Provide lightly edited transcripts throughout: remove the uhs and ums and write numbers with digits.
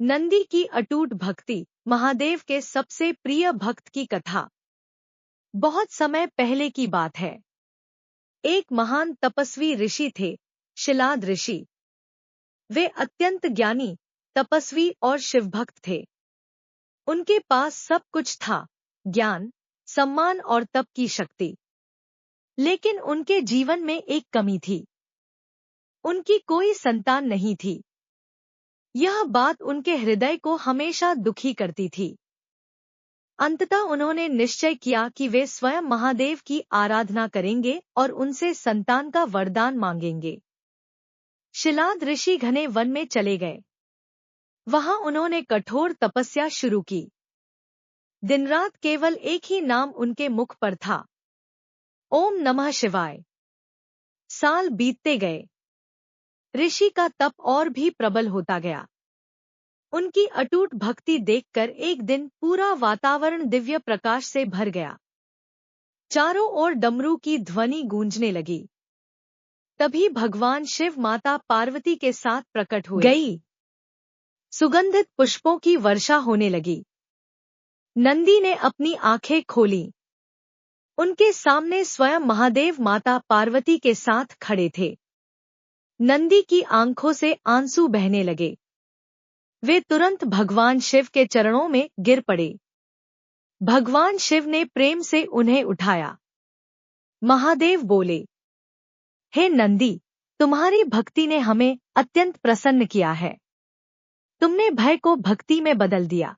नंदी की अटूट भक्ति। महादेव के सबसे प्रिय भक्त की कथा। बहुत समय पहले की बात है। एक महान तपस्वी ऋषि थे, शिलाद ऋषि। वे अत्यंत ज्ञानी, तपस्वी और शिवभक्त थे। उनके पास सब कुछ था, ज्ञान, सम्मान और तप की शक्ति। लेकिन उनके जीवन में एक कमी थी। उनकी कोई संतान नहीं थी। यह बात उनके हृदय को हमेशा दुखी करती थी। अंततः उन्होंने निश्चय किया कि वे स्वयं महादेव की आराधना करेंगे और उनसे संतान का वरदान मांगेंगे। शिलाद ऋषि घने वन में चले गए। वहां उन्होंने कठोर तपस्या शुरू की। दिन रात केवल एक ही नाम उनके मुख पर था, ओम नमः शिवाय। साल बीतते गए। ऋषि का तप और भी प्रबल होता गया। उनकी अटूट भक्ति देखकर एक दिन पूरा वातावरण दिव्य प्रकाश से भर गया। चारों ओर डमरू की ध्वनि गूंजने लगी। तभी भगवान शिव माता पार्वती के साथ प्रकट हुए। सुगंधित पुष्पों की वर्षा होने लगी। नंदी ने अपनी आंखें खोली। उनके सामने स्वयं महादेव माता पार्वती के साथ खड़े थे। नंदी की आंखों से आंसू बहने लगे। वे तुरंत भगवान शिव के चरणों में गिर पड़े। भगवान शिव ने प्रेम से उन्हें उठाया। महादेव बोले, हे नंदी, तुम्हारी भक्ति ने हमें अत्यंत प्रसन्न किया है। तुमने भय को भक्ति में बदल दिया।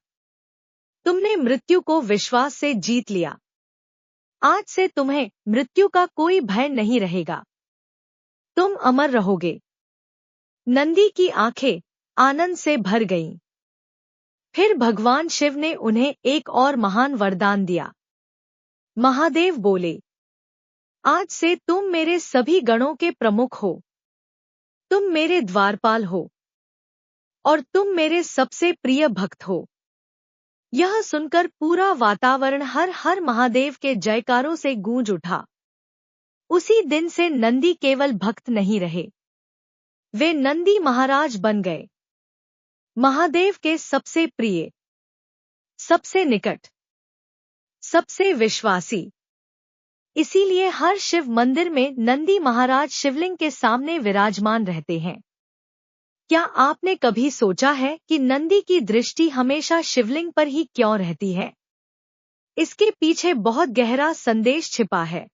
तुमने मृत्यु को विश्वास से जीत लिया। आज से तुम्हें मृत्यु का कोई भय नहीं रहेगा। तुम अमर रहोगे। नंदी की आंखें आनंद से भर गईं। फिर भगवान शिव ने उन्हें एक और महान वरदान दिया। महादेव बोले, आज से तुम मेरे सभी गणों के प्रमुख हो। तुम मेरे द्वारपाल हो और तुम मेरे सबसे प्रिय भक्त हो। यह सुनकर पूरा वातावरण हर हर महादेव के जयकारों से गूंज उठा। उसी दिन से नंदी केवल भक्त नहीं रहे, वे नंदी महाराज बन गए। महादेव के सबसे प्रिय, सबसे निकट, सबसे विश्वासी। इसीलिए हर शिव मंदिर में नंदी महाराज शिवलिंग के सामने विराजमान रहते हैं। क्या आपने कभी सोचा है कि नंदी की दृष्टि हमेशा शिवलिंग पर ही क्यों रहती है? इसके पीछे बहुत गहरा संदेश छिपा है।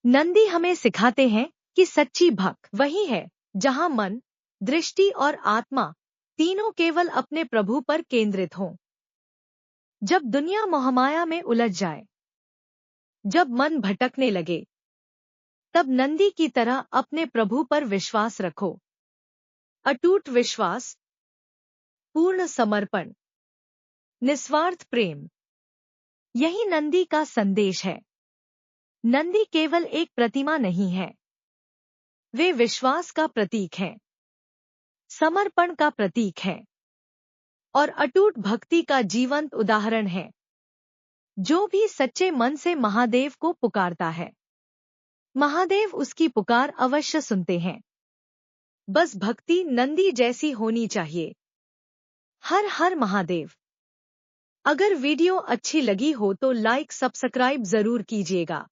नंदी हमें सिखाते हैं कि सच्ची भक्ति वही है जहां मन, दृष्टि और आत्मा तीनों केवल अपने प्रभु पर केंद्रित हों। जब दुनिया मोहमाया में उलझ जाए, जब मन भटकने लगे, तब नंदी की तरह अपने प्रभु पर विश्वास रखो। अटूट विश्वास, पूर्ण समर्पण, निस्वार्थ प्रेम, यही नंदी का संदेश है। नंदी केवल एक प्रतिमा नहीं है, वे विश्वास का प्रतीक हैं, समर्पण का प्रतीक है और अटूट भक्ति का जीवंत उदाहरण है। जो भी सच्चे मन से महादेव को पुकारता है, महादेव उसकी पुकार अवश्य सुनते हैं। बस भक्ति नंदी जैसी होनी चाहिए। हर हर महादेव। अगर वीडियो अच्छी लगी हो तो लाइक सब्सक्राइब जरूर कीजिएगा।